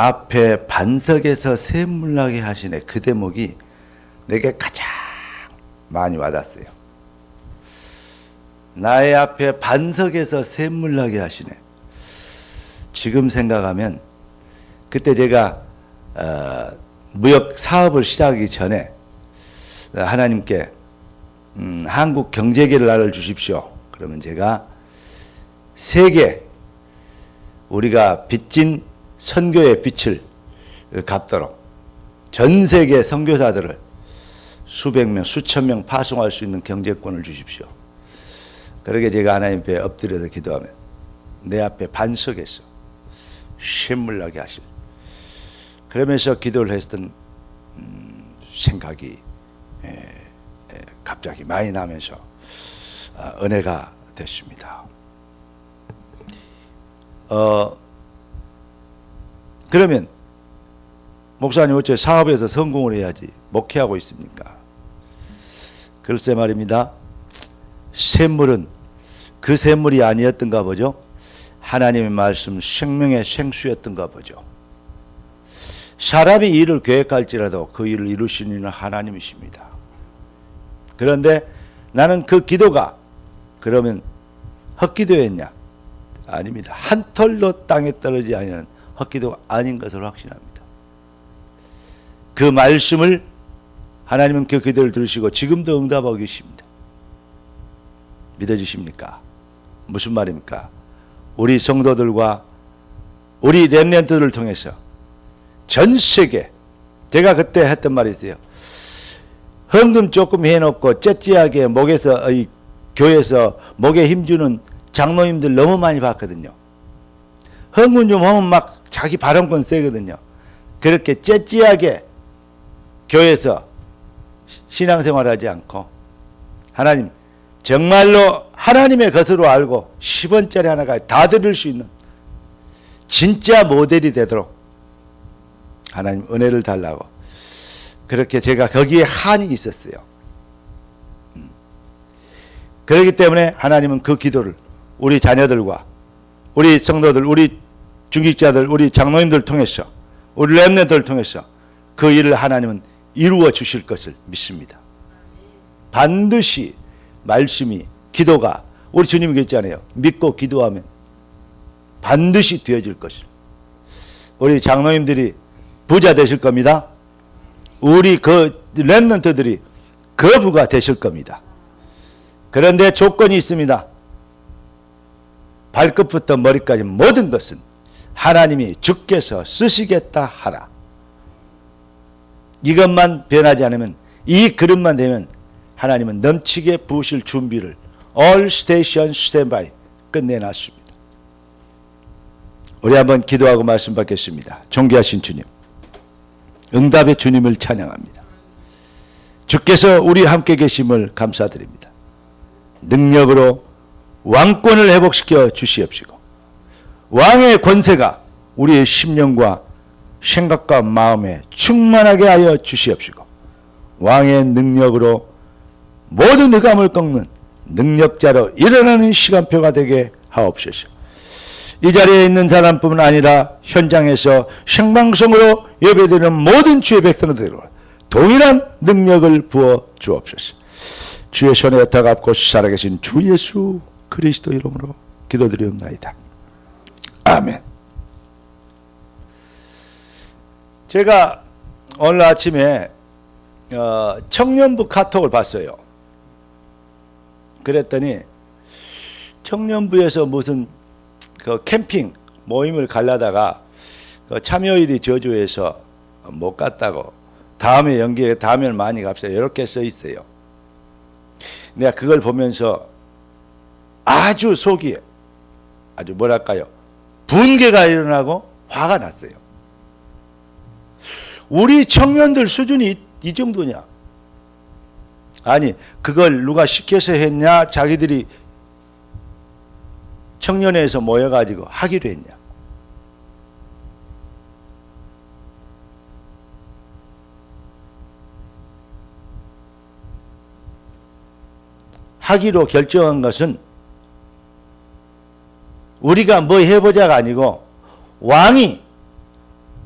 앞에 반석에서 샘물나게 하시네. 그 대목이 내게 가장 많이 와닿았어요. 나의 앞에 반석에서 샘물나게 하시네. 지금 생각하면 그때 제가 무역 사업을 시작하기 전에 하나님께 한국 경제계를 나를 주십시오. 그러면 제가 세계 우리가 빚진 선교의 빛을 갚도록 전 세계 선교사들을 수백 명, 수천 명 파송할 수 있는 경제권을 주십시오. 그러게 제가 하나님 앞에 엎드려서 기도하면 내 앞에 반석에서 샘물나게 하실. 그러면서 기도를 했던 생각이 갑자기 많이 나면서 은혜가 됐습니다. 그러면 목사님 어째 사업에서 성공을 해야지 목회하고 있습니까? 글쎄 말입니다. 샘물은 그 샘물이 아니었던가 보죠. 하나님의 말씀 생명의 생수였던가 보죠. 사람이 일을 계획할지라도 그 일을 이루시는 이는 하나님이십니다. 그런데 나는 그 기도가 그러면 헛기도였냐? 아닙니다. 한 털도 땅에 떨어지지 않는 헛기도가 아닌 것을 확신합니다. 그 말씀을 하나님은 그 기도를 들으시고 지금도 응답하고 계십니다. 믿어주십니까? 무슨 말입니까? 우리 성도들과 우리 렘넌트들을 통해서 전 세계, 제가 그때 했던 말이 있어요. 헌금 조금 해놓고 째째하게 목에서 교회에서 목에 힘주는 장로님들 너무 많이 봤거든요. 헌금 좀 하면 막 자기 발언권 세거든요. 그렇게 째째하게 교회에서 신앙생활하지 않고 하나님 정말로 하나님의 것으로 알고 10원짜리 하나가 다 드릴 수 있는 진짜 모델이 되도록 하나님 은혜를 달라고 그렇게 제가 거기에 한이 있었어요. 그렇기 때문에 하나님은 그 기도를 우리 자녀들과 우리 성도들, 우리 중직자들, 우리 장로님들 통해서 우리 렘넌트를 통해서 그 일을 하나님은 이루어 주실 것을 믿습니다. 반드시 말씀이 기도가 우리 주님이 그랬잖아요. 믿고 기도하면 반드시 되어질 것을. 우리 장로님들이 부자 되실 겁니다. 우리 그 렘넌트들이 거부가 되실 겁니다. 그런데 조건이 있습니다. 발끝부터 머리까지 모든 것은 하나님이 주께서 쓰시겠다 하라. 이것만 변하지 않으면, 이 그릇만 되면 하나님은 넘치게 부으실 준비를 all station standby 끝내놨습니다. 우리 한번 기도하고 말씀 받겠습니다. 존귀하신 주님, 응답의 주님을 찬양합니다. 주께서 우리 함께 계심을 감사드립니다. 능력으로 왕권을 회복시켜 주시옵시고 왕의 권세가 우리의 심령과 생각과 마음에 충만하게 하여 주시옵시고 왕의 능력으로 모든 흑암을 꺾는 능력자로 일어나는 시간표가 되게 하옵소서. 이 자리에 있는 사람뿐만 아니라 현장에서 생방송으로 예배드리는 모든 주의 백성들에게 동일한 능력을 부어 주옵소서. 주의 손에 다갑고 살아계신 주 예수 그리스도 이름으로 기도드리옵나이다. 아멘. 제가 오늘 아침에 청년부 카톡을 봤어요. 그랬더니 청년부에서 무슨 그 캠핑 모임을 가려다가 그 참여일이 저조해서 못 갔다고, 다음에 연기해, 다음에는 많이 갑시다, 이렇게 써 있어요. 내가 그걸 보면서 아주 속이 아주 뭐랄까요, 분개가 일어나고 화가 났어요. 우리 청년들 수준이 이 정도냐? 아니, 그걸 누가 시켜서 했냐? 자기들이 청년회에서 모여가지고 하기로 했냐? 하기로 결정한 것은 우리가 뭐 해보자가 아니고 왕이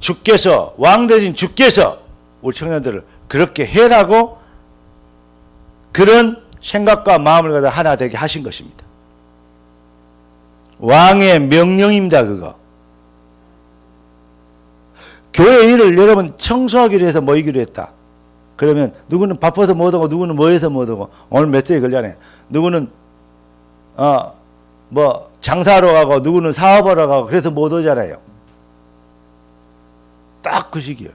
주께서, 왕 대신 주께서 우리 청년들을 그렇게 해라고 그런 생각과 마음을 가지고 하나 되게 하신 것입니다. 왕의 명령입니다. 그거. 교회 일을 여러분 청소하기로 해서 모이기로 했다. 그러면 누구는 바빠서 못하고 누구는 뭐해서 못하고 오늘 몇 시에 걸자네. 누구는 뭐 장사하러 가고 누구는 사업하러 가고 그래서 못 오잖아요. 딱 그 시기야.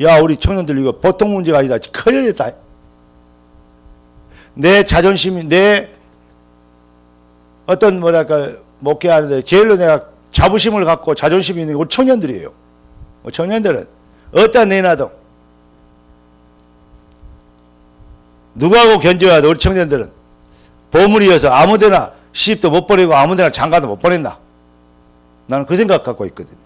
야, 우리 청년들 이거 보통 문제가 아니다. 큰일 났다. 내 자존심이, 내 어떤 뭐랄까 목회하는데 제일로 내가 자부심을 갖고 자존심이 있는 게 우리 청년들이에요. 우리 청년들은 어디다 내놔도 누구하고 견뎌야 돼. 우리 청년들은 보물이어서 아무데나 시집도 못 보내고 아무데나 장가도 못 보낸다. 나는 그 생각 갖고 있거든요.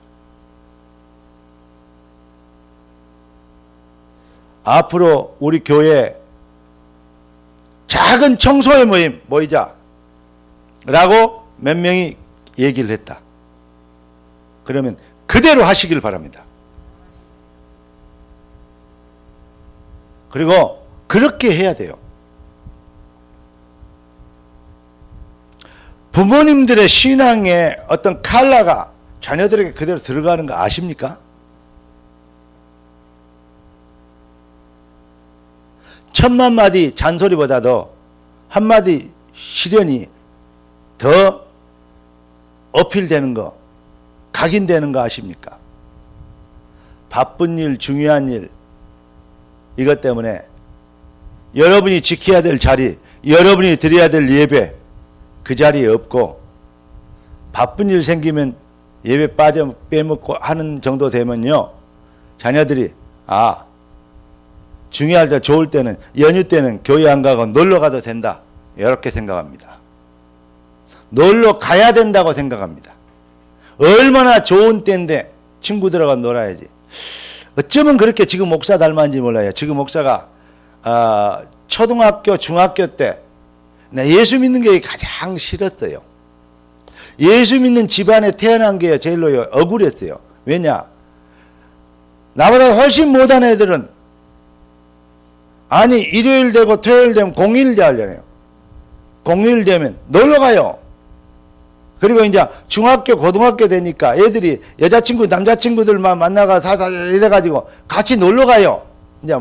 앞으로 우리 교회 작은 청소의 모임 모이자 라고 몇 명이 얘기를 했다. 그러면 그대로 하시길 바랍니다. 그리고 그렇게 해야 돼요. 부모님들의 신앙의 어떤 칼라가 자녀들에게 그대로 들어가는 거 아십니까? 천만 마디 잔소리보다도 한마디 시련이 더 어필되는 거, 각인되는 거 아십니까? 바쁜 일, 중요한 일, 이것 때문에 여러분이 지켜야 될 자리, 여러분이 드려야 될 예배, 그 자리에 없고, 바쁜 일 생기면 예배 빼먹고 하는 정도 되면요, 자녀들이, 중요할 때, 좋을 때는, 연휴 때는 교회 안 가고 놀러 가도 된다. 이렇게 생각합니다. 놀러 가야 된다고 생각합니다. 얼마나 좋은 때인데 친구들하고 놀아야지. 어쩌면 그렇게 지금 목사 닮았는지 몰라요. 지금 목사가 초등학교, 중학교 때 예수 믿는 게 가장 싫었어요. 예수 믿는 집안에 태어난 게 제일로 억울했어요. 왜냐? 나보다 훨씬 못한 애들은 아니 일요일 되고 토요일 되면 공휴일 되려네요. 공휴일 되면 놀러 가요. 그리고 이제 중학교, 고등학교 되니까 애들이 여자친구, 남자친구들만 만나가 사사 이래가지고 같이 놀러 가요. 이제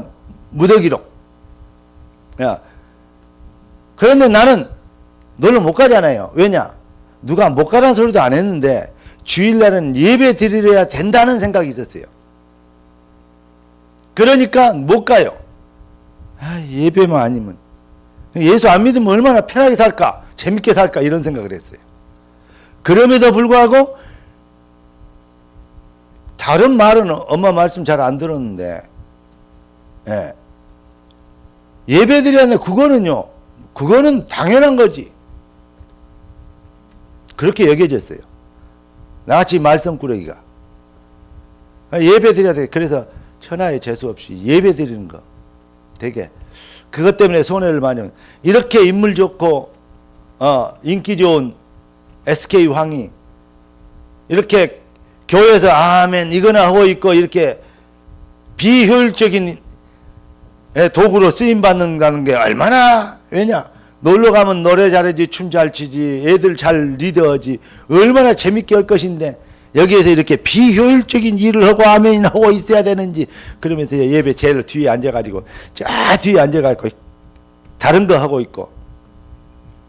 무더기로. 야. 그런데 나는 놀러 못 가잖아요. 왜냐? 누가 못 가라는 소리도 안 했는데 주일날은 예배 드리려야 된다는 생각이 있었어요. 그러니까 못 가요. 예배만 아니면. 예수 안 믿으면 얼마나 편하게 살까? 재밌게 살까? 이런 생각을 했어요. 그럼에도 불구하고 다른 말은 엄마 말씀 잘 안 들었는데 예배 드려야 하는데 그거는 당연한 거지. 그렇게 여겨졌어요. 나같이 말썽꾸러기가. 예배 드려야 돼. 그래서 천하에 재수 없이 예배 드리는 거 되게 그것 때문에 손해를 많이 이렇게 인물 좋고 인기 좋은 SK 황이 이렇게 교회에서 아멘 이거나 하고 있고 이렇게 비효율적인 도구로 쓰임 받는다는 게 얼마나 왜냐 놀러 가면 노래 잘하지 춤 잘 치지 애들 잘 리더하지 얼마나 재밌게 할 것인데 여기에서 이렇게 비효율적인 일을 하고 아멘 하고 있어야 되는지 그러면서 예배 제일 뒤에 앉아가지고 저 뒤에 앉아가지고 다른 거 하고 있고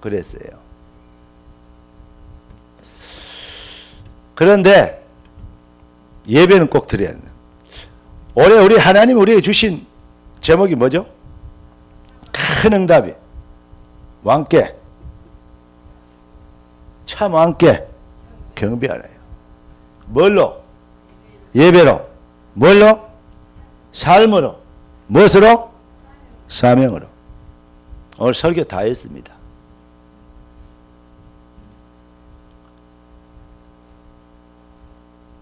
그랬어요. 그런데 예배는 꼭 드려야 된다. 올해 우리 하나님 우리에게 주신 제목이 뭐죠? 큰 응답이 왕께 참 왕께 경배하라요. 뭘로? 예배로. 뭘로? 삶으로. 무엇으로? 사명으로. 오늘 설교 다 했습니다.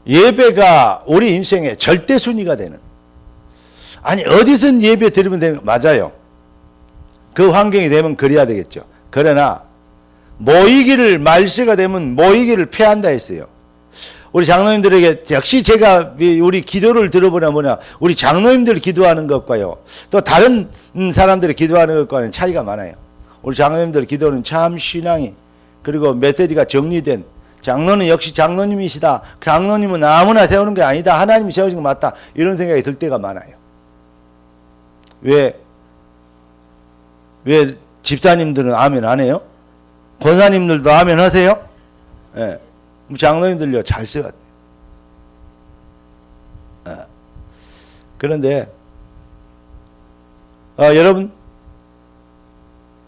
예배가 우리 인생의 절대 순위가 되는 아니 어디선 예배 드리면 되는 맞아요. 그 환경이 되면 그래야 되겠죠. 그러나 모이기를 말세가 되면 모이기를 피한다 했어요. 우리 장로님들에게 역시 제가 우리 기도를 들어보면 뭐냐, 우리 장로님들 기도하는 것과요, 또 다른 사람들이 기도하는 것과는 차이가 많아요. 우리 장로님들 기도는 참 신앙이, 그리고 메시지가 정리된, 장로는 역시 장로님이시다, 장로님은 아무나 세우는 게 아니다, 하나님이 세우신 게 맞다, 이런 생각이 들 때가 많아요. 왜 집사님들은 아멘 안 해요? 권사님들도 아멘 하세요? 예. 장로님들요, 잘 써야 돼요. 예. 그런데, 여러분,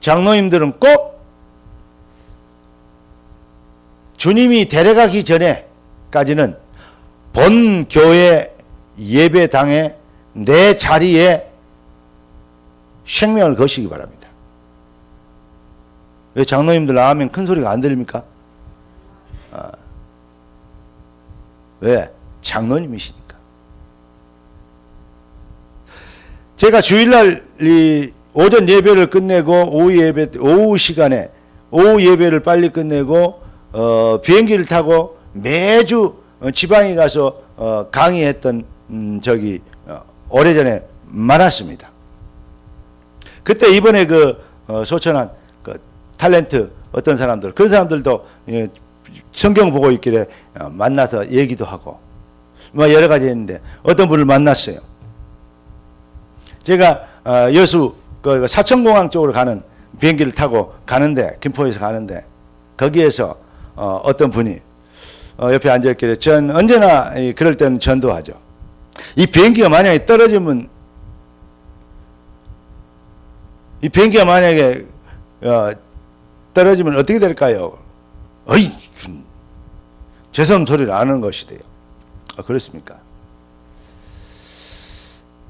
장로님들은 꼭 주님이 데려가기 전에까지는 본 교회 예배당에 내 자리에 생명을 거시기 바랍니다. 왜 장로님들 아멘 큰 소리가 안 들립니까? 왜? 장로님이시니까. 제가 주일날 이 오전 예배를 끝내고 오후 시간에 오후 예배를 빨리 끝내고 비행기를 타고 매주 지방에 가서 강의했던 오래전에 많았습니다. 그때 이번에 소천한 탤런트 어떤 사람들, 그런 사람들도 성경 보고 있길래 만나서 얘기도 하고 뭐 여러 가지 했는데 어떤 분을 만났어요. 제가 여수 사천공항 쪽으로 가는 비행기를 타고 가는데, 김포에서 가는데, 거기에서 어떤 분이 옆에 앉아있길래, 전 언제나 그럴 때는 전도하죠. 이 비행기가 만약에 떨어지면, 이 비행기가 만약에 떨어지면 어떻게 될까요? 어이, 죄송한 소리를 안 하는 것이 돼요. 그렇습니까?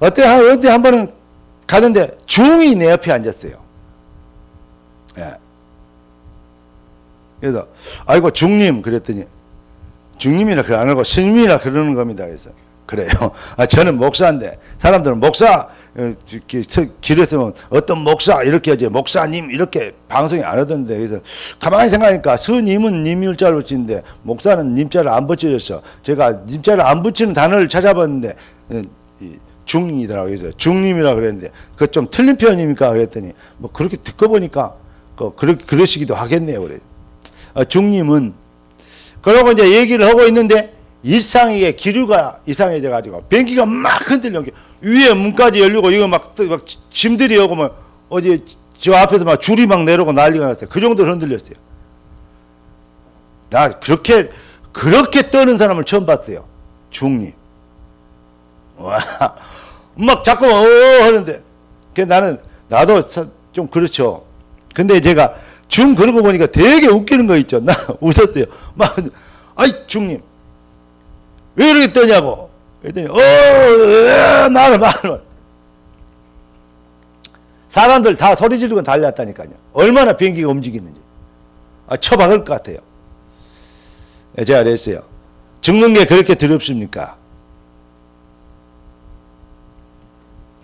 어때 한 번은 가는데 중이 내 옆에 앉았어요. 예. 그래서, 아이고, 중님, 그랬더니, 중님이라 그래 안 하고 스님이라 그러는 겁니다. 그래서, 그래요. 저는 목사인데, 사람들은 목사, 길에서 어떤 목사, 이렇게 하지, 목사님, 이렇게 방송이 안 하던데, 그래서 가만히 생각하니까 스님은 님일 자를 붙이는데, 목사는 님자를 안 붙여줬어. 제가 님자를 안 붙이는 단어를 찾아봤는데, 중이더라고요. 그래서 중님이라 그랬는데, 그거 좀 틀린 표현입니까? 그랬더니, 뭐 그렇게 듣고 보니까, 그러시기도 하겠네요. 그래. 중님은, 그러고 이제 얘기를 하고 있는데, 이상하게 기류가 이상해져가지고, 비행기가 막 흔들려. 위에 문까지 열리고, 이거 막 짐들이 오고, 뭐, 어디, 저 앞에서 막 줄이 막 내려오고 난리가 났어요. 그 정도로 흔들렸어요. 나 그렇게 떠는 사람을 처음 봤어요. 중님. 와, 막 자꾸 하는데, 나도 좀 그렇죠. 근데 제가 그런 거 보니까 되게 웃기는 거 있죠. 나 웃었어요. 막, 아이, 중님, 왜 이렇게 떠냐고. 그랬더니, 나를. 사람들 다 소리 지르고 달렸다니까요. 얼마나 비행기가 움직이는지. 처박을 것 같아요. 제가 그랬어요. 죽는 게 그렇게 두렵습니까?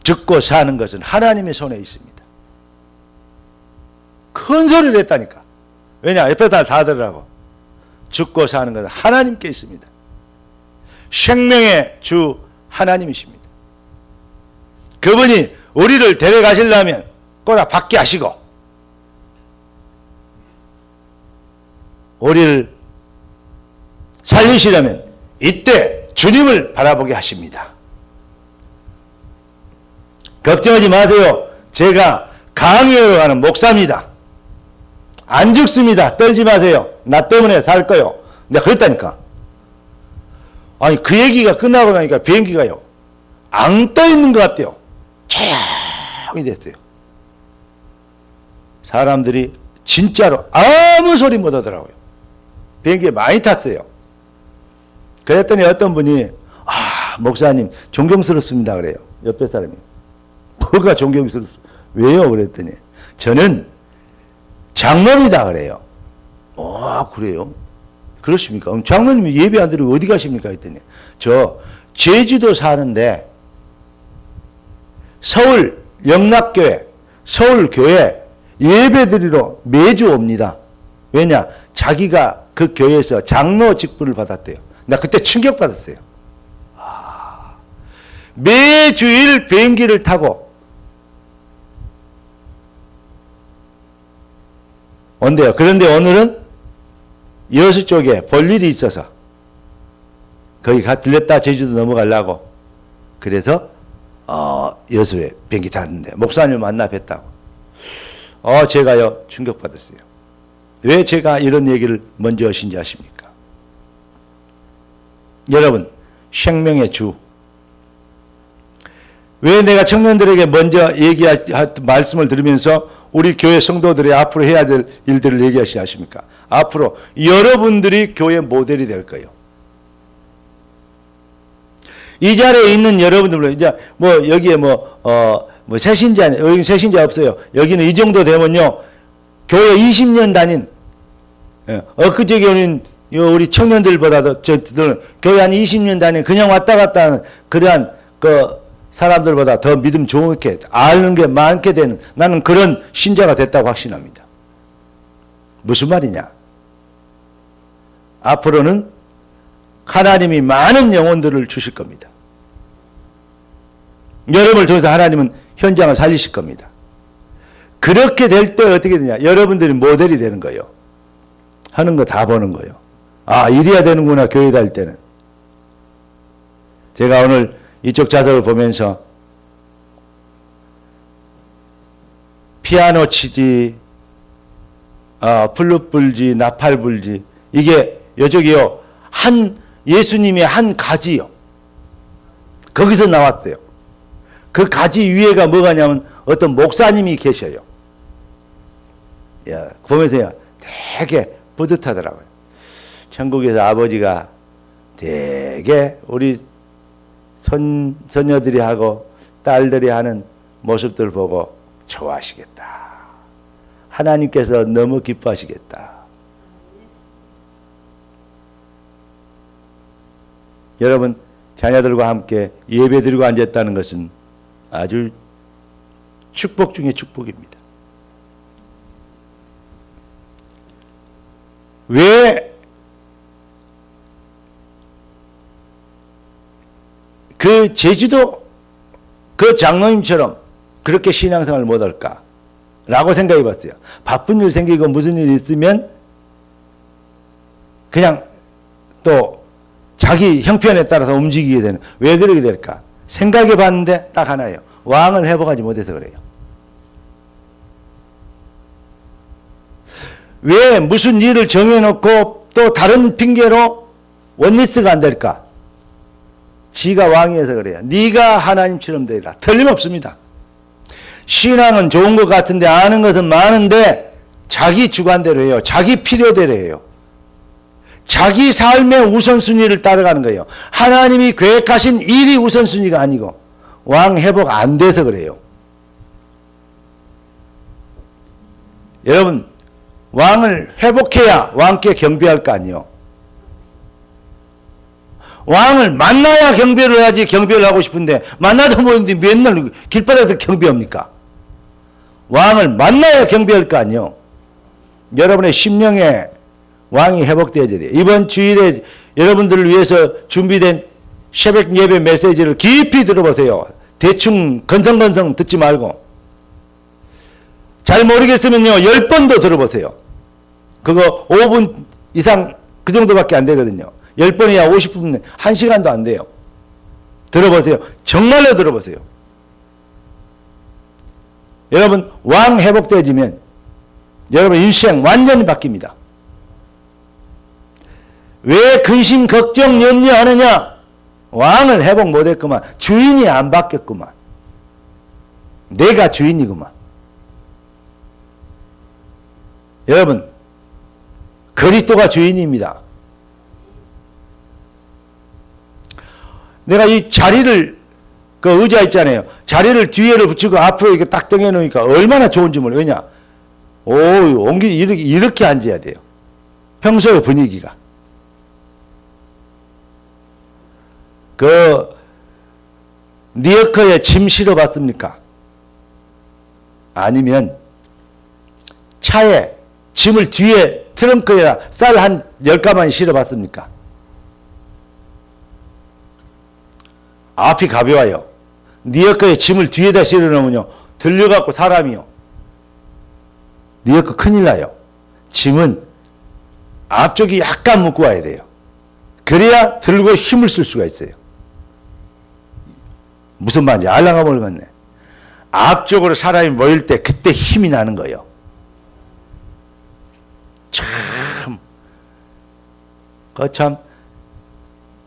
죽고 사는 것은 하나님의 손에 있습니다. 큰 소리를 했다니까. 왜냐? 옆에 다 들으라고. 죽고 사는 것은 하나님께 있습니다. 생명의 주 하나님이십니다. 그분이 우리를 데려가시려면 꼬라 받게 하시고, 우리를 살리시려면 이때 주님을 바라보게 하십니다. 걱정하지 마세요. 제가 강의하러 가는 목사입니다. 안 죽습니다. 떨지 마세요. 나 때문에 살 거요. 내가 그랬다니까. 아니, 그 얘기가 끝나고 나니까 비행기가요, 안 떠 있는 것 같대요. 조용히 됐어요. 사람들이 진짜로 아무 소리 못 하더라고요. 비행기에 많이 탔어요. 그랬더니 어떤 분이, 목사님, 존경스럽습니다. 그래요. 옆에 사람이. 뭐가 존경스럽습니다. 왜요? 그랬더니, 저는 장로입니다. 그래요. 그래요? 그렇습니까? 그럼 장로님이 예배 안 드리고 어디 가십니까? 했더니, 저 제주도 사는데 서울 영락교회, 서울교회 예배 드리러 매주 옵니다. 왜냐? 자기가 그 교회에서 장로 직분을 받았대요. 나 그때 충격받았어요. 매주일 비행기를 타고 온대요. 그런데 오늘은 여수 쪽에 볼 일이 있어서 거기 들렸다 제주도 넘어가려고 그래서 여수에 비행기 탔는데 목사님을 만나 뵀다고. 제가요 충격받았어요. 왜 제가 이런 얘기를 먼저 하신지 아십니까? 여러분, 생명의 주. 왜 내가 청년들에게 먼저 말씀을 들으면서 우리 교회 성도들이 앞으로 해야 될 일들을 얘기하시지 않습니까? 앞으로 여러분들이 교회 모델이 될 거예요. 이 자리에 있는 여러분들, 이제 여기에 새신자, 여기 새신자 없어요. 여기는 이 정도 되면요, 교회 20년 다닌, 엊그제 오는 우리 청년들보다도 교회 한 20년 다닌 그냥 왔다 갔다 하는 그러한 사람들보다 더 믿음 좋게 아는 게 많게 되는, 나는 그런 신자가 됐다고 확신합니다. 무슨 말이냐? 앞으로는 하나님이 많은 영혼들을 주실 겁니다. 여러분을 통해서 하나님은 현장을 살리실 겁니다. 그렇게 될 때 어떻게 되냐? 여러분들이 모델이 되는 거예요. 하는 거 다 보는 거예요. 이래야 되는구나, 교회 다닐 때는. 제가 오늘 이쪽 자석을 보면서 피아노 치지, 플룻 불지, 나팔 불지, 이게 여쪽이요, 예수님의 한 가지요. 거기서 나왔어요. 그 가지 위에가 뭐가냐면 어떤 목사님이 계셔요. 보면서요, 되게 뿌듯하더라고요. 천국에서 아버지가 되게 우리 손녀들이 하고 딸들이 하는 모습들 보고 좋아하시겠다. 하나님께서 너무 기뻐하시겠다. 여러분, 자녀들과 함께 예배드리고 앉았다는 것은 아주 축복 중에 축복입니다. 왜 그 제주도 그 장로님처럼 그렇게 신앙생활을 못할까? 라고 생각해 봤어요. 바쁜 일 생기고 무슨 일이 있으면 그냥 또 자기 형편에 따라서 움직이게 되는, 왜 그러게 될까? 생각해 봤는데 딱 하나예요. 왕을 회복하지 못해서 그래요. 왜 무슨 일을 정해놓고 또 다른 핑계로 원리스가 안 될까? 지가 왕이어서 그래요. 네가 하나님처럼 되리라. 틀림없습니다. 신앙은 좋은 것 같은데 아는 것은 많은데 자기 주관대로 해요. 자기 필요대로 해요. 자기 삶의 우선순위를 따라가는 거예요. 하나님이 계획하신 일이 우선순위가 아니고 왕 회복 안 돼서 그래요. 여러분, 왕을 회복해야 왕께 경배할 거 아니에요. 왕을 만나야 경배를 해야지. 경배를 하고 싶은데 만나도 모르는데 맨날 길바닥에서 경배합니까? 왕을 만나야 경배할 거 아니에요. 여러분의 심령에 왕이 회복되어야 돼요. 이번 주일에 여러분들을 위해서 준비된 새벽 예배 메시지를 깊이 들어보세요. 대충 건성건성 듣지 말고. 잘 모르겠으면요, 10번도 들어보세요. 그거 5분 이상 그 정도밖에 안 되거든요. 10번이야 50분, 1시간도 안 돼요. 들어보세요. 정말로 들어보세요. 여러분, 왕 회복되어지면 여러분 인생 완전히 바뀝니다. 왜 근심, 걱정, 염려하느냐? 왕을 회복 못했구만. 주인이 안 바뀌었구만. 내가 주인이구만. 여러분, 그리스도가 주인입니다. 내가 이 자리를, 그 의자 있잖아요. 자리를 뒤에를 붙이고 앞으로 이렇게 딱 당겨놓으니까 얼마나 좋은지 몰라요. 왜냐? 이렇게 앉아야 돼요. 평소의 분위기가. 리어커에 짐 실어봤습니까? 아니면 차에 짐을 뒤에 트렁크에 쌀 한 10가마니 실어봤습니까? 앞이 가벼워요. 네 거에 짐을 뒤에다 실어놓으면요, 들려갖고 사람이요, 네 거 큰일 나요. 짐은 앞쪽이 약간 묶고 와야 돼요. 그래야 들고 힘을 쓸 수가 있어요. 무슨 말인지 알랑가 모르겠네. 앞쪽으로 사람이 모일 때 그때 힘이 나는 거예요. 참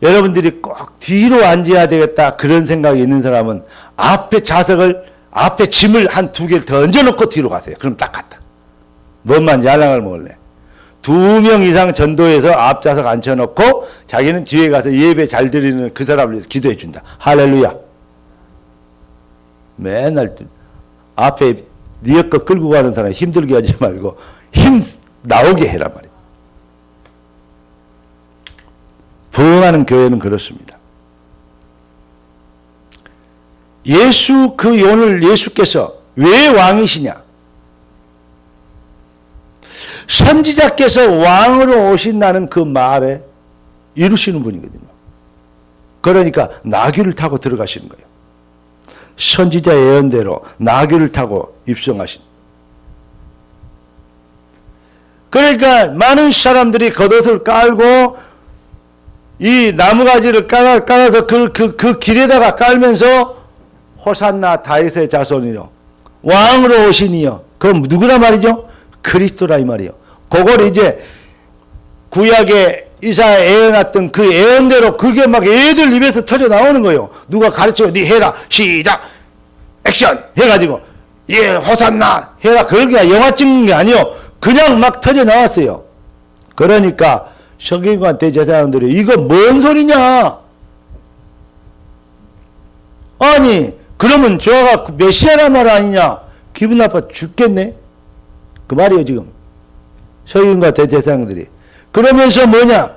여러분들이 꼭 뒤로 앉아야 되겠다 그런 생각이 있는 사람은 앞에 짐을 한 2개를 더 얹어놓고 뒤로 가세요. 그럼 딱 갔다. 뭔 말인지 알랑을 먹을래. 2명 이상 전도해서 앞좌석 앉혀놓고 자기는 뒤에 가서 예배 잘 드리는 그 사람을 위해서 기도해 준다. 할렐루야. 맨날 앞에 네 거 끌고 가는 사람 힘들게 하지 말고 힘 나오게 해란 말이에요. 부흥하는 교회는 그렇습니다. 오늘 예수께서 왜 왕이시냐? 선지자께서 왕으로 오신다는 그 말에 이루시는 분이거든요. 그러니까 나귀를 타고 들어가시는 거예요. 선지자 예언대로 나귀를 타고 입성하신. 그러니까 많은 사람들이 겉옷을 깔고 이 나무가지를 깔아서 그 길에다가 깔면서 호산나 다윗의 자손이요, 왕으로 오시니요. 그럼 누구나 말이죠? 그리스도라 이 말이에요. 그걸 이제 구약에 이사야 예언했던 그 예언대로 그게 막 애들 입에서 터져 나오는 거예요. 누가 가르쳐 네 해라 시작 액션 해가지고 예 호산나 해라 그런 게 영화 찍는 게 아니요. 그냥 막 터져 나왔어요. 그러니까 성경관 대제사장들이 이거 뭔 소리냐? 아니 그러면 저가 메시아란 말 아니냐? 기분 나빠 죽겠네. 그 말이에요 지금. 서기관과 대제사장들이. 그러면서 뭐냐?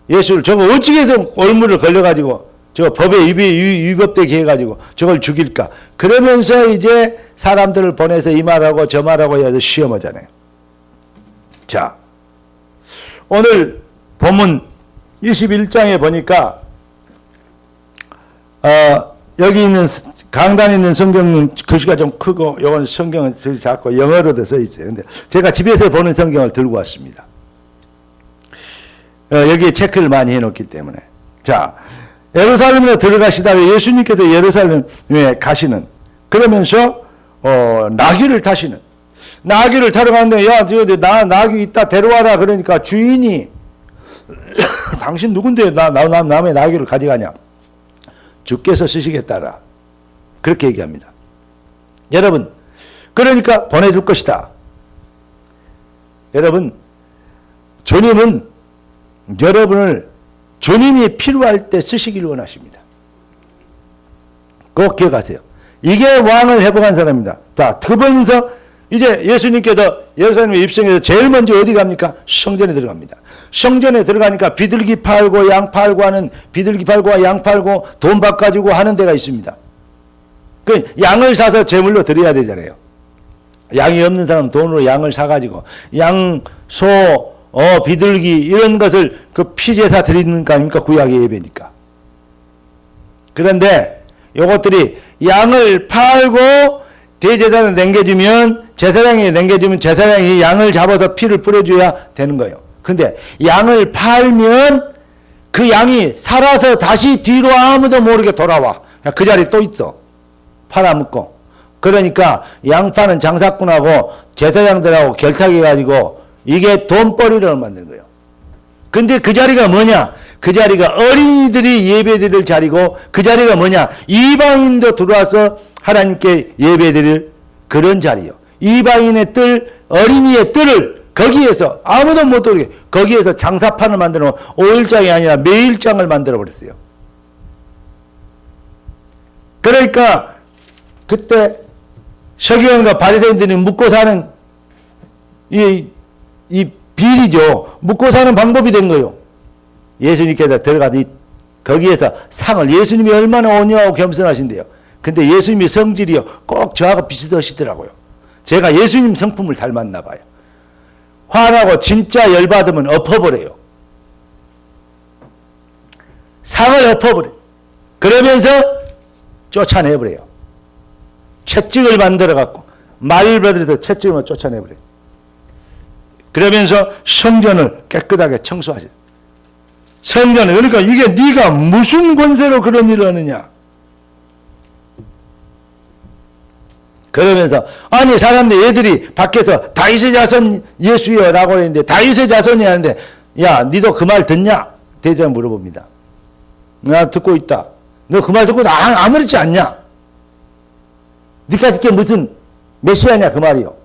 예수를 저거 어찌 해서 올무를 걸려가지고 저 법에 위법되게 해가지고 저걸 죽일까? 그러면서 이제 사람들을 보내서 이 말하고 저 말하고 해서 시험하잖아요. 자, 오늘 본문 21장에 보니까 여기 있는 강단에 있는 성경은 글씨가 좀 크고 이건 성경은 작고 영어로도 써 있어요. 근데 제가 집에서 보는 성경을 들고 왔습니다. 여기에 체크를 많이 해놓기 때문에. 자, 예루살렘에 들어가시다가 예수님께서 예루살렘에 가시는, 그러면서 나귀를 타시는, 나귀를 타러 가는데 야 나귀 있다 데려와라. 그러니까 주인이 당신 누군데 남의 나귀를 가져가냐? 주께서 쓰시겠다라. 그렇게 얘기합니다. 여러분, 그러니까 보내줄 것이다. 여러분, 주님은 여러분을 주님이 필요할 때 쓰시기를 원하십니다. 꼭 기억하세요. 이게 왕을 회복한 사람입니다. 자, 그러면서 이제 예수님께서 예루살렘에 입성해서 제일 먼저 어디 갑니까? 성전에 들어갑니다. 성전에 들어가니까 비둘기 팔고 양 팔고 하는, 비둘기 팔고 양 팔고 돈 바꿔주고 하는 데가 있습니다. 그 양을 사서 제물로 드려야 되잖아요. 양이 없는 사람은 돈으로 양을 사가지고 양, 소, 비둘기 이런 것을 그 피제사 드리는 거 아닙니까? 구약의 예배니까. 그런데 요것들이 양을 팔고 대제사장에 남겨주면, 제사장이 남겨주면 제사장이 양을 잡아서 피를 뿌려줘야 되는 거예요. 근데 양을 팔면 그 양이 살아서 다시 뒤로 아무도 모르게 돌아와. 그 자리에 또 있어. 팔아먹고. 그러니까 양 파는 장사꾼하고 제사장들하고 결탁해가지고 이게 돈벌이를 만드는 거예요. 근데 그 자리가 뭐냐? 그 자리가 어린이들이 예배드릴 자리고, 그 자리가 뭐냐? 이방인도 들어와서 하나님께 예배드릴 그런 자리요. 이방인의 뜰, 어린이의 뜰을 거기에서 아무도 못 들게, 거기에서 장사판을 만들어 5일장이 아니라 매일장을 만들어 버렸어요. 그러니까 그때 서기관과 바리새인들이 묵고 사는 이 비리죠. 묵고 사는 방법이 된 거예요. 예수님께서 들어가서 거기에서 상을, 예수님이 얼마나 온유하고 겸손하신데요. 근데 예수님의 성질이요, 꼭 저하고 비슷하시더라고요. 제가 예수님 성품을 닮았나 봐요. 화나고 진짜 열받으면 엎어버려요. 상을 엎어버려요. 그러면서 쫓아내버려요. 채찍을 만들어갖고 말을 버려도 채찍으로 쫓아내버려요. 그러면서 성전을 깨끗하게 청소하세요. 성전을, 그러니까 이게 네가 무슨 권세로 그런 일을 하느냐. 그러면서 아니 사람들 얘들이 밖에서 다윗의 자손 예수여 라고 했는데 다윗의 자손이 하는데 야 니도 그 말 듣냐? 대제가 물어봅니다. 나 듣고 있다. 너 그 말 듣고 아무렇지 않냐? 니가 듣게 무슨 메시아냐 그 말이요.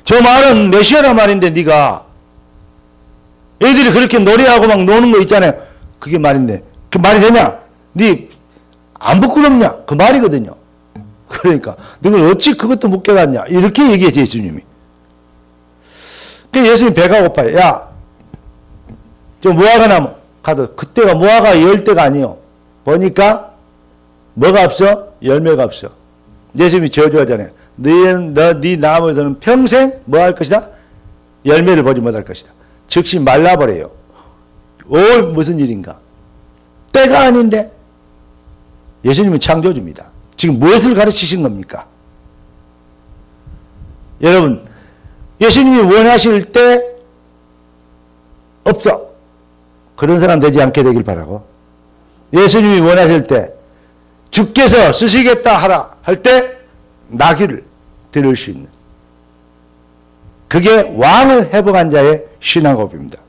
저 말은 메시아란 말인데 네가 애들이 그렇게 노래하고 막 노는 거 있잖아요. 그게 말인데 그 말이 되냐? 네 안 부끄럽냐? 그 말이거든요. 그러니까 너는 어찌 그것도 못 깨닫냐? 이렇게 얘기했지 예수님이. 그 예수님 배가 고파요. 야, 저 무화과 나무 가도 그때가 무화과 열 때가 아니요. 보니까 뭐가 없어? 열매가 없어. 예수님이 저주하잖아요. 네 나무에서는 평생 뭐 할 것이다? 열매를 보지 못할 것이다. 즉시 말라버려요. 무슨 일인가? 때가 아닌데. 예수님은 창조주입니다. 지금 무엇을 가르치신 겁니까? 여러분, 예수님이 원하실 때 없어. 그런 사람 되지 않게 되길 바라고. 예수님이 원하실 때 주께서 쓰시겠다 하라 할 때 나귀를 들을 수 있는 그게 왕을 회복한 자의 신앙고백입니다.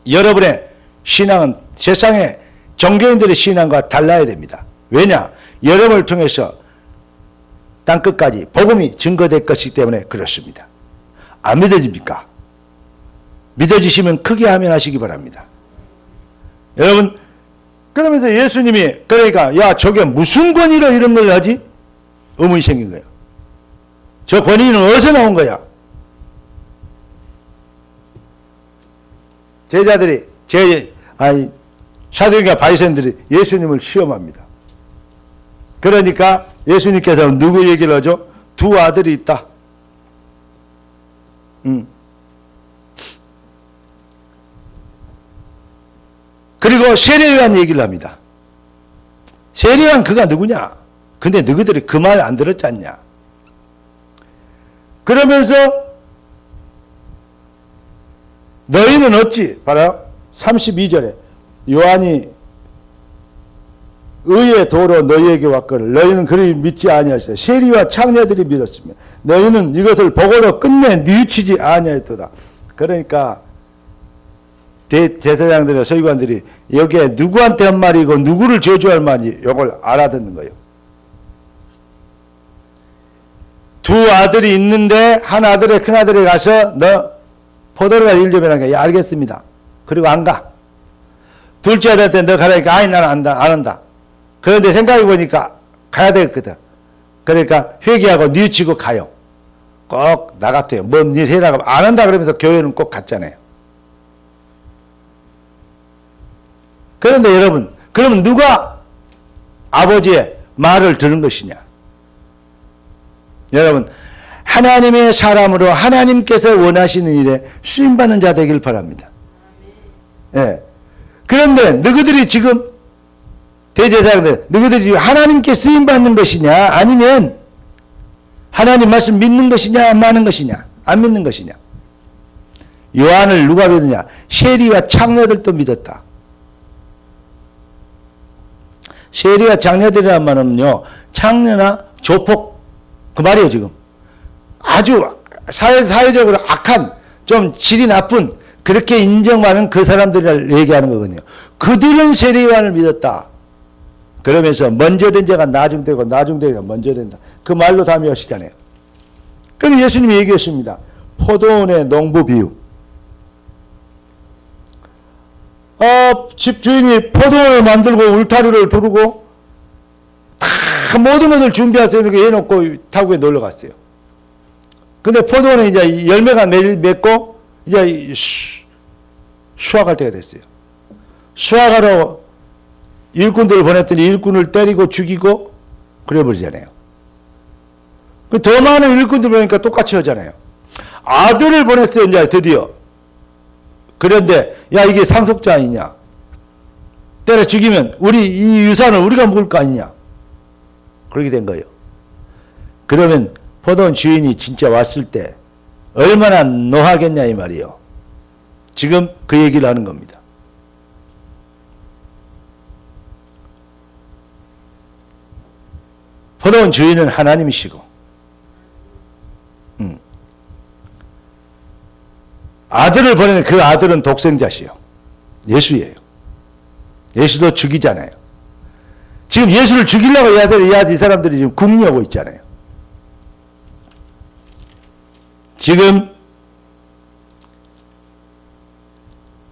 여러분의 신앙은 세상의 종교인들의 신앙과 달라야 됩니다. 왜냐? 여러분을 통해서 땅끝까지 복음이 증거될 것이기 때문에 그렇습니다. 안 믿어집니까? 믿어지시면 크게 아멘하시기 바랍니다. 여러분, 그러면서 예수님이 그러니까 야 저게 무슨 권위로 이런 걸 하지? 의문이 생긴 거예요. 저 권위는 어디서 나온 거야? 제자들이 사도행전 바리새인들이 예수님을 시험합니다. 그러니까 예수님께서 누구 얘기를 하죠? 두 아들이 있다. 그리고 세례요한 얘기를 합니다. 세례요한 그가 누구냐? 근데 너희들이 그 말 안 들었지 않냐? 그러면서 너희는 어찌 봐라 32절에 요한이 의의 도로 너희에게 왔거늘 너희는 그를 믿지 아니하시다. 세리와 창녀들이 믿었으며 너희는 이것을 보고도 끝내 뉘우치지 아니하였도다. 그러니까 대제사장들과 서기관들이 여기에 누구한테 한 말이고 누구를 저주할 말이 이걸 알아듣는 거예요. 두 아들이 있는데 한 아들의 큰 아들이 가서 너 포도를 일 좀 해라. 야, 알겠습니다. 그리고 안 가. 둘째 아들한테 너 가라니까 아니 나는 안 한다. 그런데 생각해 보니까 가야 되겠거든. 그러니까 회개하고 뉘우치고 가요. 꼭 나 같아요. 뭔 일 해라. 안 한다 그러면서 교회는 꼭 갔잖아요. 그런데 여러분, 그러면 누가 아버지의 말을 들은 것이냐? 여러분, 하나님의 사람으로 하나님께서 원하시는 일에 쓰임받는 자 되길 바랍니다. 예. 그런데 너희들이 지금 대제사장들, 너희들이 하나님께 쓰임받는 것이냐 아니면 하나님 말씀 믿는 것이냐 안 믿는 것이냐 안 믿는 것이냐. 요한을 누가 믿느냐? 세리와 창녀들도 믿었다. 세리와 창녀들이란 말은요, 창녀나 조폭 그 말이에요. 지금 아주 사회적으로 악한 좀 질이 나쁜 그렇게 인정받는 그 사람들을 얘기하는 거거든요. 그들은 세례요한을 믿었다. 그러면서 먼저 된 자가 나중되고 나중된 자가 먼저 된다. 그 말로 담이하시잖아요. 그럼 예수님이 얘기했습니다. 포도원의 농부 비유. 집주인이 포도원을 만들고 울타리를 두르고 다 모든 것을 준비해서 해놓고 타국에 놀러 갔어요. 근데 포도원에 이제 열매가 맺고 이제 수확할 때가 됐어요. 수확하러 일꾼들을 보냈더니 일꾼을 때리고 죽이고 그래버리잖아요. 더 많은 일꾼들 보니까 똑같이 하잖아요. 아들을 보냈어요. 이제 드디어. 그런데 야 이게 상속자 아니냐? 때려 죽이면 우리 이 유산을 우리가 먹을 거 아니냐. 그렇게 된 거예요. 그러면 포도원 주인이 진짜 왔을 때 얼마나 노하겠냐 이 말이에요. 지금 그 얘기를 하는 겁니다. 포도원 주인은 하나님이시고 아들을 보내는 그 아들은 독생자시요. 예수예요. 예수도 죽이잖아요. 지금 예수를 죽이려고 이 사람들이 지금 궁리하고 있잖아요. 지금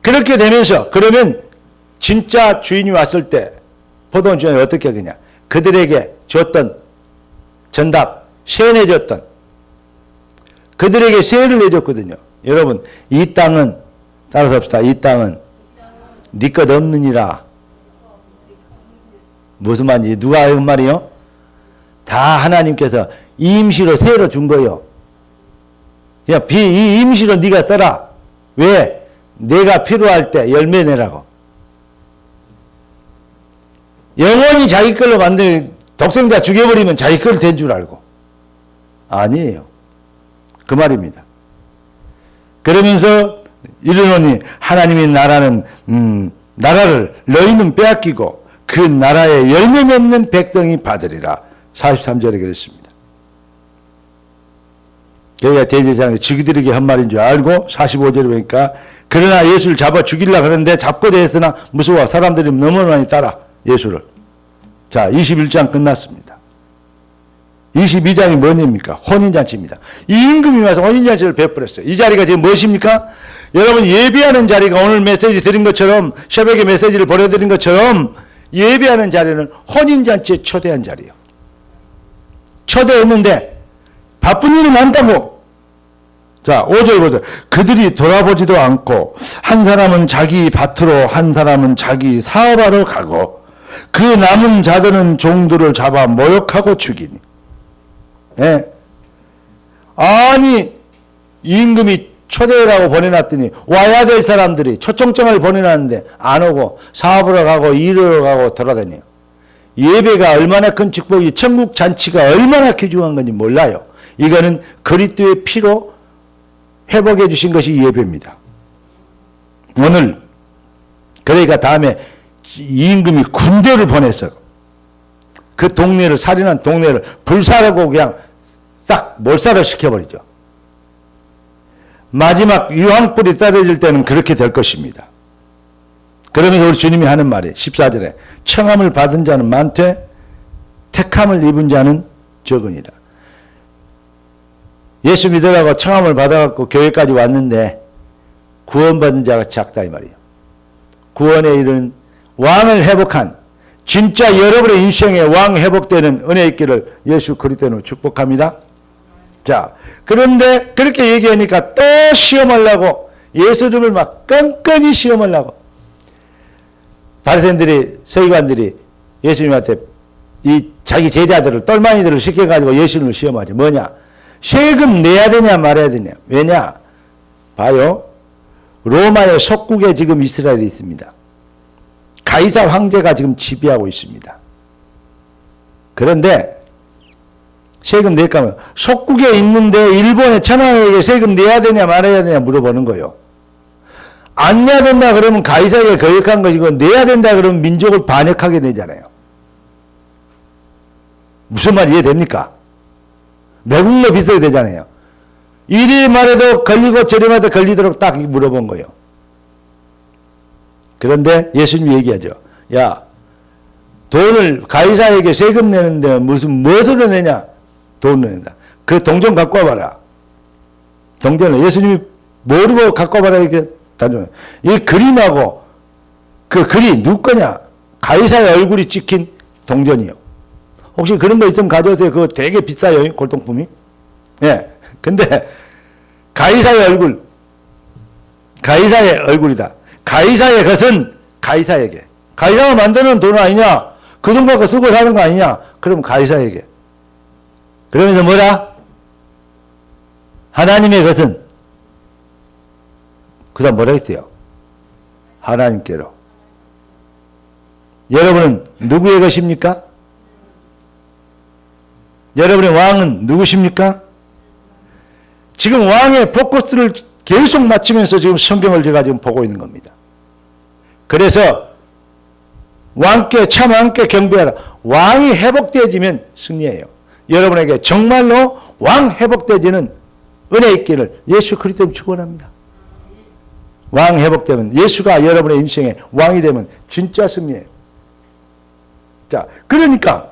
그렇게 되면서 그러면 진짜 주인이 왔을 때 포도원 주인이 어떻게 하겠냐. 그들에게 줬던 전답, 세 내줬던 그들에게 세를 내줬거든요. 여러분 이 땅은 따라서 합시다. 이 땅은 네 것 없느니라. 무슨 말인지 누가 한 말이요? 다 하나님께서 임시로 세로 준 거예요. 야, 이 임시로 네가 써라. 왜? 내가 필요할 때 열매 내라고. 영원히 자기 걸로 만든 독생자 죽여버리면 자기 걸 된 줄 알고. 아니에요. 그 말입니다. 그러면서 이르노니 하나님의 나라는 나라를 너희는 빼앗기고 그 나라에 열매 맺는 백성이 받으리라. 43절에 그랬습니다. 여기가 대제사장이 지그들에게 한 말인 줄 알고 45절에 보니까 그러나 예수를 잡아 죽이려고 하는데 잡고자 했으나 무서워 사람들이 너무 많이 따라 예수를. 자 21장 끝났습니다. 22장이 뭐입니까? 혼인잔치입니다. 이 임금이 와서 혼인잔치를 베풀었어요. 이 자리가 지금 무엇입니까? 여러분 예배하는 자리가 오늘 메시지 드린 것처럼 새벽에 메시지를 보내드린 것처럼 예배하는 자리는 혼인잔치에 초대한 자리예요. 초대했는데 바쁜 일이 많다고. 자 5절 보세요. 그들이 돌아보지도 않고 한 사람은 자기 밭으로 한 사람은 자기 사업하러 가고 그 남은 자들은 종들을 잡아 모욕하고 죽이니. 예. 아니 임금이 초대라고 보내놨더니 와야 될 사람들이 초청장을 보내놨는데 안 오고 사업으로 가고 일하러 가고 돌아다녀요. 예배가 얼마나 큰 축복이 천국 잔치가 얼마나 귀중한 건지 몰라요. 이거는 그리스도의 피로 회복해 주신 것이 예배입니다. 오늘 그러니까 다음에 임금이 군대를 보내서 그 동네를 살인한 동네를 불사르고 그냥 싹 몰살을 시켜버리죠. 마지막 유황불이 떨어질 때는 그렇게 될 것입니다. 그러면서 우리 주님이 하는 말이 14절에 청함을 받은 자는 많되 택함을 입은 자는 적으니라. 예수 믿으라고 청함을 받아갖고 교회까지 왔는데 구원받은 자가 작다 이 말이에요. 구원에 이르는 왕을 회복한 진짜 여러분의 인생에 왕 회복되는 은혜 있기를 예수 그리스도로 축복합니다. 자, 그런데 그렇게 얘기하니까 또 시험하려고 예수님을 막 끈끈이 시험하려고 바리새인들이 서기관들이 예수님한테 이 자기 제자들을 똘마니들을 시켜가지고 예수님을 시험하죠. 뭐냐? 세금 내야 되냐 말아야 되냐? 왜냐? 봐요. 로마의 속국에 지금 이스라엘이 있습니다. 가이사 황제가 지금 지배하고 있습니다. 그런데 세금 낼까 하면 속국에 있는데 일본의 천황에게 세금 내야 되냐 말아야 되냐 물어보는 거예요. 안 내야 된다 그러면 가이사에게 거역한 것이고 내야 된다 그러면 민족을 반역하게 되잖아요. 무슨 말 이해됩니까? 매국노 비슷하게 되잖아요. 이리 말해도 걸리고 저리 말해도 걸리도록 딱 물어본 거예요. 그런데 예수님이 얘기하죠. 야, 돈을 가이사에게 세금 내는데 무엇으로 내냐? 돈을 낸다. 그 동전 갖고 와봐라. 동전을 예수님이 모르고 갖고 와봐라 이렇게 다녀요. 이 그림하고 그 글이 누구 거냐? 가이사의 얼굴이 찍힌 동전이요. 혹시 그런 거 있으면 가져오세요. 그거 되게 비싸요. 골동품이. 예. 근데 가이사의 얼굴, 가이사의 얼굴이다. 가이사의 것은 가이사에게. 가이사가 만드는 돈 아니냐? 그 돈 갖고 쓰고 사는 거 아니냐? 그럼 가이사에게. 그러면서 뭐라? 하나님의 것은 그 다음 뭐라 했어요? 하나님께로. 여러분은 누구의 것입니까? 여러분의 왕은 누구십니까? 지금 왕의 포커스를 계속 맞추면서 지금 성경을 제가 지금 보고 있는 겁니다. 그래서 왕께 참 왕께 경배하라. 왕이 회복되어지면 승리예요. 여러분에게 정말로 왕 회복되어지는 은혜 있기를 예수 그리스도로 축원합니다. 왕 회복되면 예수가 여러분의 인생의 왕이 되면 진짜 승리예요. 자, 그러니까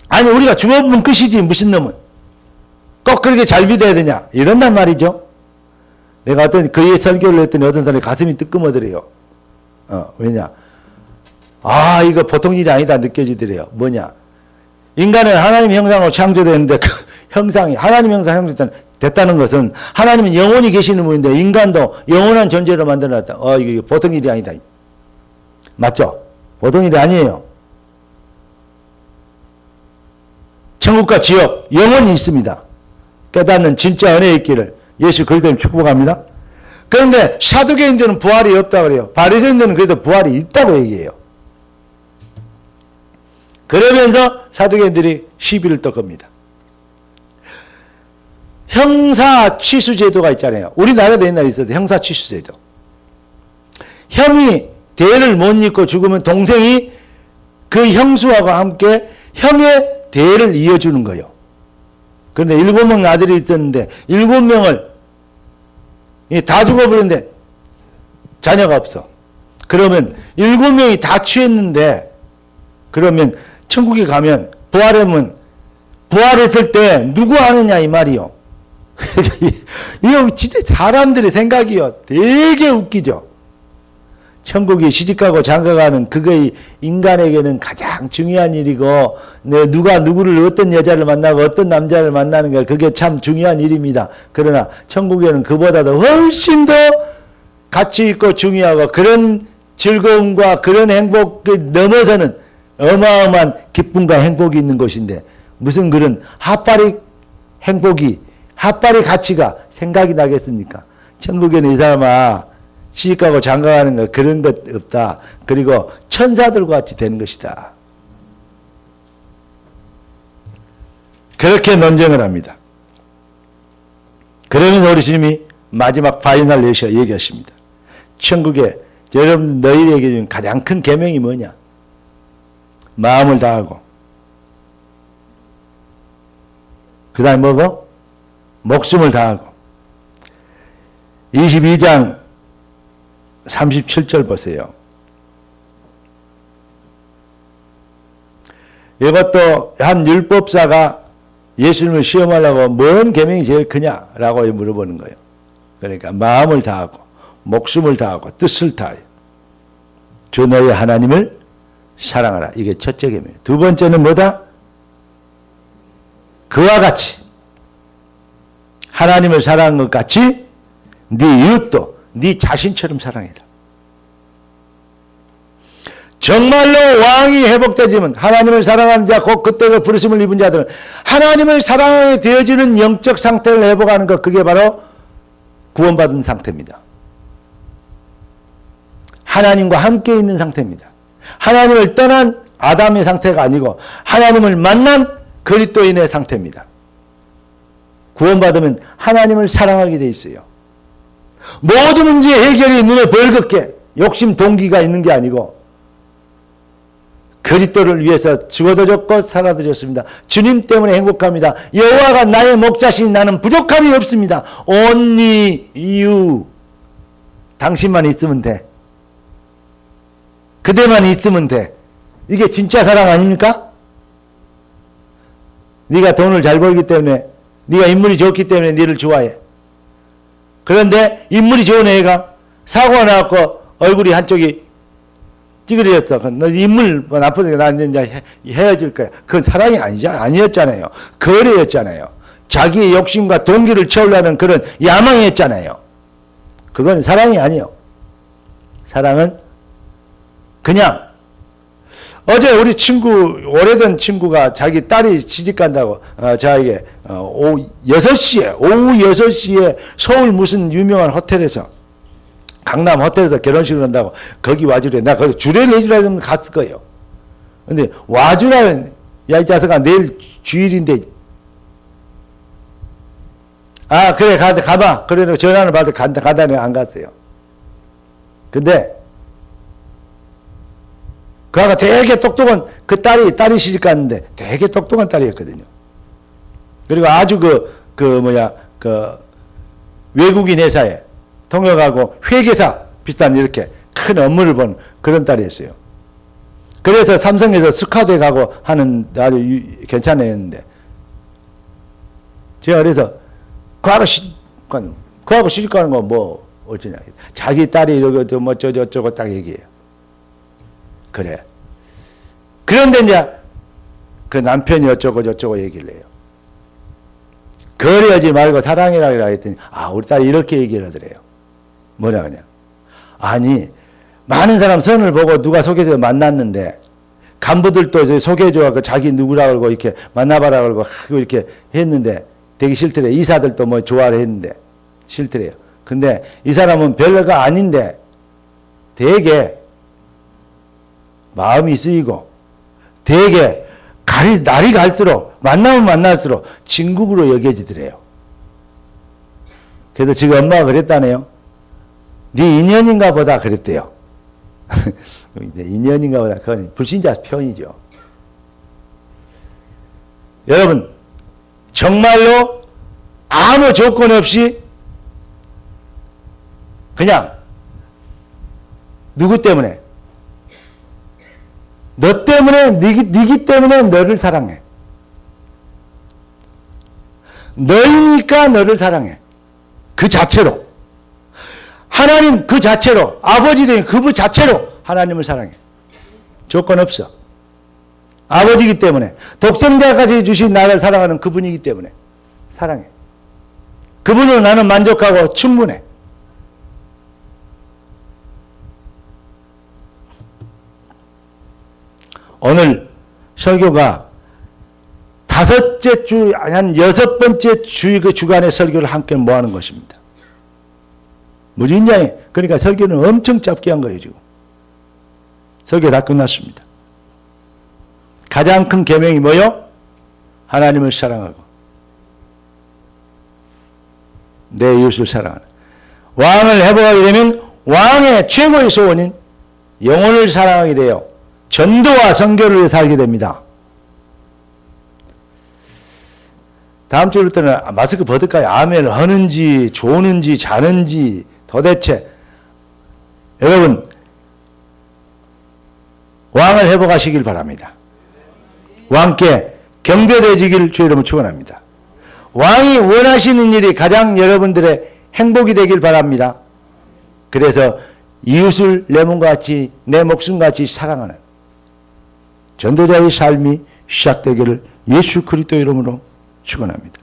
아니 우리가 죽어보면 끝이지 무슨 놈은 꼭 그렇게 잘 믿어야 되냐 이런단 말이죠. 내가 어떤 그의 설교를 했더니 어떤 사람이 가슴이 뜨끔하더래요. 왜냐? 아 이거 보통 일이 아니다 느껴지더래요. 뭐냐? 인간은 하나님 형상으로 창조되었는데 그 형상이 하나님 형상 됐다는 것은 하나님은 영원히 계시는 분인데 인간도 영원한 존재로 만들어놨다. 이거 보통 일이 아니다. 맞죠? 보통 일이 아니에요. 천국과 지옥 영원히 있습니다. 깨닫는 진짜 은혜의 있기를 예수 그리스도님 축복합니다. 그런데 사두개인들은 부활이 없다고 그래요. 바리새인들은 그래도 부활이 있다고 얘기해요. 그러면서 사두개인들이 시비를 또 겁니다. 형사취수제도가 있잖아요. 우리나라도 옛날에 있었던 형사취수제도. 형이 대를 못 잇고 죽으면 동생이 그 형수하고 함께 형의 대를 이어주는 거예요. 그런데 7명 아들이 있었는데 7명을 다 죽어버렸는데 자녀가 없어. 그러면 7명이 다 취했는데 그러면 천국에 가면 부활하면 부활했을 때 누구 아느냐 이 말이요. 이거 진짜 사람들의 생각이요. 되게 웃기죠. 천국이 시집가고 장가가는 그거이 인간에게는 가장 중요한 일이고 누가 누구를 어떤 여자를 만나고 어떤 남자를 만나는 게 그게 참 중요한 일입니다. 그러나 천국에는 그보다도 훨씬 더 가치 있고 중요하고 그런 즐거움과 그런 행복을 넘어서는 어마어마한 기쁨과 행복이 있는 곳인데 무슨 그런 핫바리 행복이 핫바리 가치가 생각이 나겠습니까? 천국에는 이 사람아 시집가고 장가가는 거 그런 것 없다. 그리고 천사들과 같이 되는 것이다. 그렇게 논쟁을 합니다. 그러면서 우리 주님이 마지막 파이널 레이셔 얘기하십니다. 천국에 여러분 너희에게 준 가장 큰 계명이 뭐냐? 마음을 다하고 그 다음에 뭐고? 목숨을 다하고 22장 37절 보세요. 이것도 한 율법사가 예수님을 시험하려고 뭔 계명이 제일 크냐라고 물어보는 거예요. 그러니까 마음을 다하고 목숨을 다하고 뜻을 다하여 주 너희 하나님을 사랑하라. 이게 첫째 계명. 두 번째는 뭐다? 그와 같이 하나님을 사랑한 것 같이 네 이웃도 네 자신처럼 사랑해라. 정말로 왕이 회복되지면 하나님을 사랑하는 자, 곧 그때도 부르심을 입은 자들은 하나님을 사랑하게 되어지는 영적 상태를 회복하는 것, 그게 바로 구원받은 상태입니다. 하나님과 함께 있는 상태입니다. 하나님을 떠난 아담의 상태가 아니고 하나님을 만난 그리스도인의 상태입니다. 구원받으면 하나님을 사랑하게 돼 있어요. 모든 문제 해결이 눈에 벌겋게 욕심 동기가 있는 게 아니고 그리스도를 위해서 죽어도 졌고 살아도 졌습니다. 주님 때문에 행복합니다. 여호와가 나의 목자시니 나는 부족함이 없습니다. only you. 당신만 있으면 돼. 그대만 있으면 돼. 이게 진짜 사랑 아닙니까? 네가 돈을 잘 벌기 때문에, 네가 인물이 좋기 때문에 네를 좋아해. 그런데 인물이 좋은 애가 사고가 나갖고 얼굴이 한쪽이 찌그러졌다. 너 인물 나쁘니까 나 이제 헤어질 거야. 그건 사랑이 아니었잖아요. 거래였잖아요. 자기의 욕심과 동기를 채우려는 그런 야망이었잖아요. 그건 사랑이 아니요. 사랑은 그냥 어제 우리 친구, 오래된 친구가 자기 딸이 시집 간다고 저에게 오후 6시에 서울 무슨 유명한 호텔에서, 강남 호텔에서 결혼식을 한다고 거기 와주래. 나 거기 주례를 해주려면 갔을 거예요. 근데 와주라는, 야, 이 자식아, 내일 주일인데. 아, 그래, 가봐. 그래, 전화를 받을 가다니 안 갔어요. 근데, 그 아가 되게 똑똑한, 그 딸이 시집 갔는데 되게 똑똑한 딸이었거든요. 그리고 아주 외국인 회사에 통역하고 회계사 비슷한 이렇게 큰 업무를 본 그런 딸이었어요. 그래서 삼성에서 스카우트에 가고 하는 아주 괜찮은 애였는데, 제가 그래서 그하고 시집 가는 거 뭐 어쩌냐. 자기 딸이 이러고 뭐 저쩌고 딱 얘기해요. 그래. 그런데 이제 그 남편이 어쩌고 저쩌고 얘기를 해요. 거래하지 말고 사랑이라고 했더니, 아, 우리 딸이 이렇게 얘기를 하더래요. 뭐냐, 그냥. 아니, 많은 사람 선을 보고 누가 소개해서 만났는데, 간부들도 소개해줘갖고 자기 누구라고 그러고 이렇게 만나봐라 그러고 이렇게 했는데 되게 싫더래요. 이사들도 뭐 좋아를 했는데 싫더래요. 근데 이 사람은 별거가 아닌데 되게 마음이 쓰이고 되게 날이 갈수록 만나면 만날수록 진국으로 여겨지더래요. 그래서 지금 엄마가 그랬다네요. 네 인연인가 보다 그랬대요. 인연인가 보다. 그건 불신자 표현이죠. 여러분, 정말로 아무 조건 없이 그냥 누구 때문에? 너 때문에, 니기 때문에 너를 사랑해. 너이니까 너를 사랑해. 그 자체로. 하나님 그 자체로, 아버지 된 그분 자체로 하나님을 사랑해. 조건 없어. 아버지이기 때문에, 독생자까지 주신 나를 사랑하는 그분이기 때문에 사랑해. 그분으로 나는 만족하고 충분해. 오늘 설교가 다섯째 주, 한 6번째 주간의 설교를 함께 모아놓은 것입니다. 무진장에, 그러니까 설교는 엄청 짧게 한 거예요, 지금. 설교 다 끝났습니다. 가장 큰 계명이 뭐요? 하나님을 사랑하고 내 이웃을 사랑하는. 왕을 회복하게 되면 왕의 최고의 소원인 영혼을 사랑하게 돼요. 전도와 선교를 살게 됩니다. 다음 주부터는 마스크 벗을까요? 아멘을 하는지 조는지 자는지 도대체. 여러분, 왕을 회복하시길 바랍니다. 왕께 경배되시길 주의 이름으로 축원합니다. 왕이 원하시는 일이 가장 여러분들의 행복이 되길 바랍니다. 그래서 이웃을 내 몸과 같이 내 목숨같이 사랑하는 전도자의 삶이 시작되기를 예수 그리스도 이름으로 축원합니다.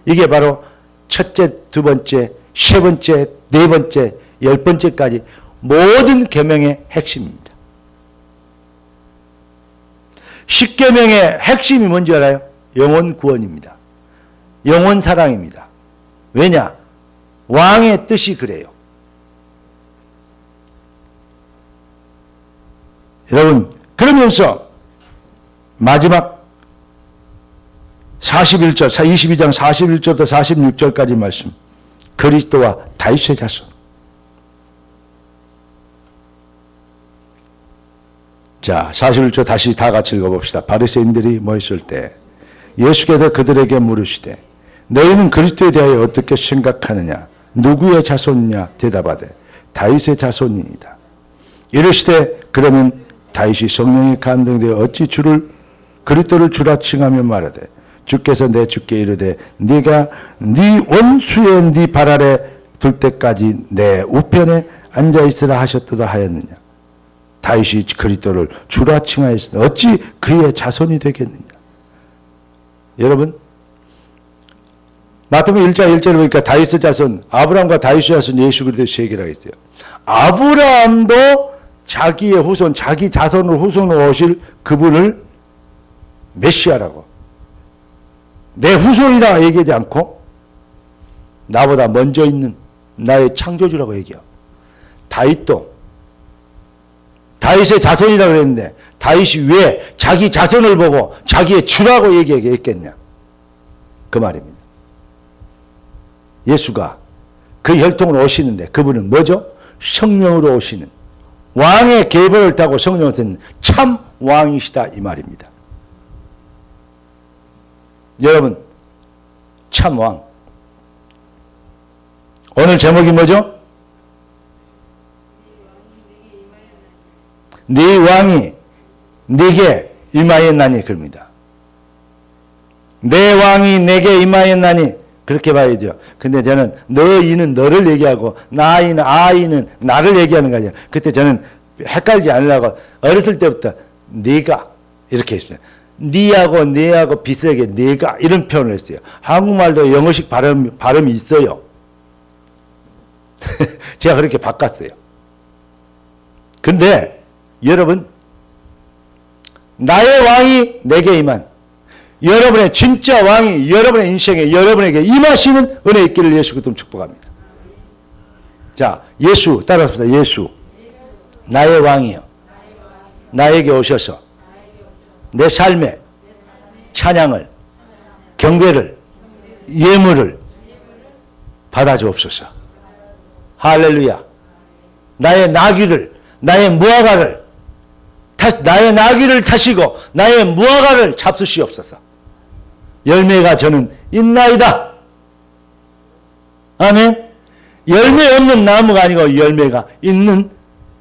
이게 바로 첫째, 두 번째, 세 번째, 네 번째, 10번째까지 모든 계명의 핵심입니다. 10계명의 핵심이 뭔지 알아요? 영혼 구원입니다. 영혼 사랑입니다. 왜냐? 왕의 뜻이 그래요. 여러분, 그러면서 마지막 41절, 22장 41절부터 46절까지 말씀. 그리스도와 다윗의 자손. 자, 41절 다시 다 같이 읽어봅시다. 바리새인들이 모였을 때 예수께서 그들에게 물으시되 너희는 그리스도에 대하여 어떻게 생각하느냐? 누구의 자손이냐? 대답하되 다윗의 자손이니이다. 이르시되 그러면 다윗이 성령에 감동되어 어찌 그리스도를 주라 칭하며 말하되 주께서 내 주께 이르되 네가 네 원수의 네 발 아래 둘 때까지 내 우편에 앉아 있으라 하셨도다 하였느냐. 다윗이 그리스도를 주라 칭하였으니 어찌 그의 자손이 되겠느냐. 여러분, 마태복음 1장 1절을 보니까 다윗의 자손, 아브라함과 다윗의 자손 예수 그리스도 얘기를 하겠어요. 아브라함도 자기의 후손, 자기 자손을 후손으로 오실 그분을 메시아라고, 내 후손이라 얘기하지 않고 나보다 먼저 있는 나의 창조주라고 얘기해요. 다윗도 다윗의 자손이라고 그랬는데 다윗이 왜 자기 자손을 보고 자기의 주라고 얘기했겠냐? 그 말입니다. 예수가 그 혈통으로 오시는데 그분은 뭐죠? 성령으로 오시는, 왕의 계보를 타고 성령을 타는 참 왕이시다 이 말입니다. 여러분, 참 왕. 오늘 제목이 뭐죠? 네 왕이 네게 임하였나니 그럽니다. 내 왕이 내게 임하였나니 그렇게 봐야죠. 근데 저는 너희는 너를 얘기하고 나이는 아이는 나를 얘기하는 거 아니에요. 그때 저는 헷갈리지 않으려고 어렸을 때부터 네가 이렇게 했어요. 니하고 네하고 비슷하게 네가 이런 표현을 했어요. 한국말도 영어식 발음이 있어요. 제가 그렇게 바꿨어요. 근데 여러분, 나의 왕이 내게 임한, 여러분의 진짜 왕이 여러분의 인생에 여러분에게 임하시는 은혜 있기를 예수 그리스도 축복합니다. 자, 예수 따라합시다. 예수, 나의 왕이요, 나에게 오셔서 내 삶에 찬양을, 경배를, 예물을 받아주옵소서. 할렐루야. 나의 나귀를, 나의 무화과를, 나의 나귀를 타시고 나의 무화과를 잡수시옵소서. 열매가 저는 있나이다. 아멘. 열매 없는 나무가 아니고 열매가 있는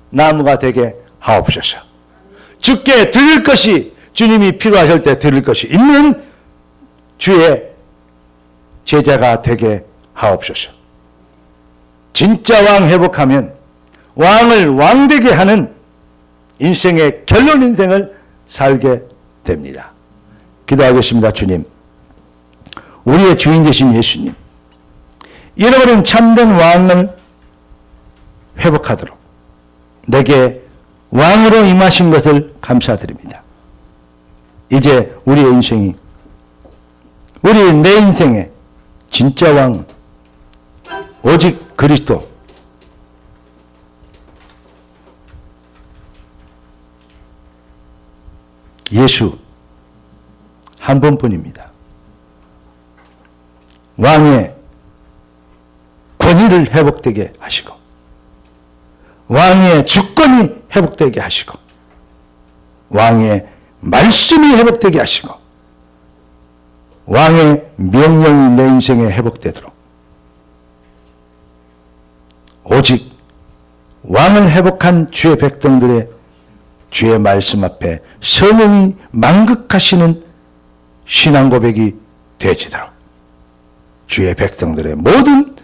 나무가 되게 하옵소서. 주께 드릴 것이, 주님이 필요하실 때 드릴 것이 있는 주의 제자가 되게 하옵소서. 진짜 왕 회복하면 왕을 왕되게 하는 인생의 결론 인생을 살게 됩니다. 기도하겠습니다. 주님, 우리의 주인 되신 예수님, 잃어버린 참된 왕을 회복하도록 내게 왕으로 임하신 것을 감사드립니다. 이제 우리의 인생이, 내 인생의 진짜 왕 오직 그리스도, 예수 한 번뿐입니다. 왕의 권위를 회복되게 하시고 왕의 주권이 회복되게 하시고 왕의 말씀이 회복되게 하시고 왕의 명령이 내 인생에 회복되도록 오직 왕을 회복한 주의 백성들의 주의 말씀 앞에 성령이 만극하시는 신앙 고백이 되지도록 주의 백성들의 모든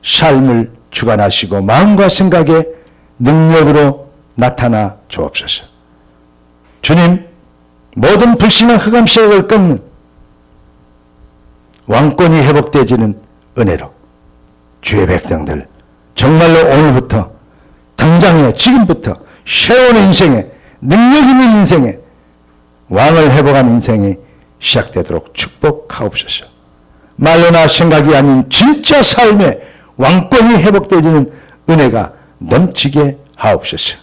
삶을 주관하시고 마음과 생각의 능력으로 나타나 주옵소서. 주님, 모든 불신앙 흑암세력을 끊는 왕권이 회복되어지는 은혜로 주의 백성들 정말로 오늘부터 당장에 지금부터 새로운 인생에 능력 있는 인생에 왕을 회복한 인생이 시작되도록 축복하옵소서. 말로나 생각이 아닌 진짜 삶의 왕권이 회복되어지는 은혜가 넘치게 하옵소서.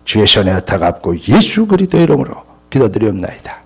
주의 손에 타갑고 예수 그리스도 이름으로 기도드리옵나이다.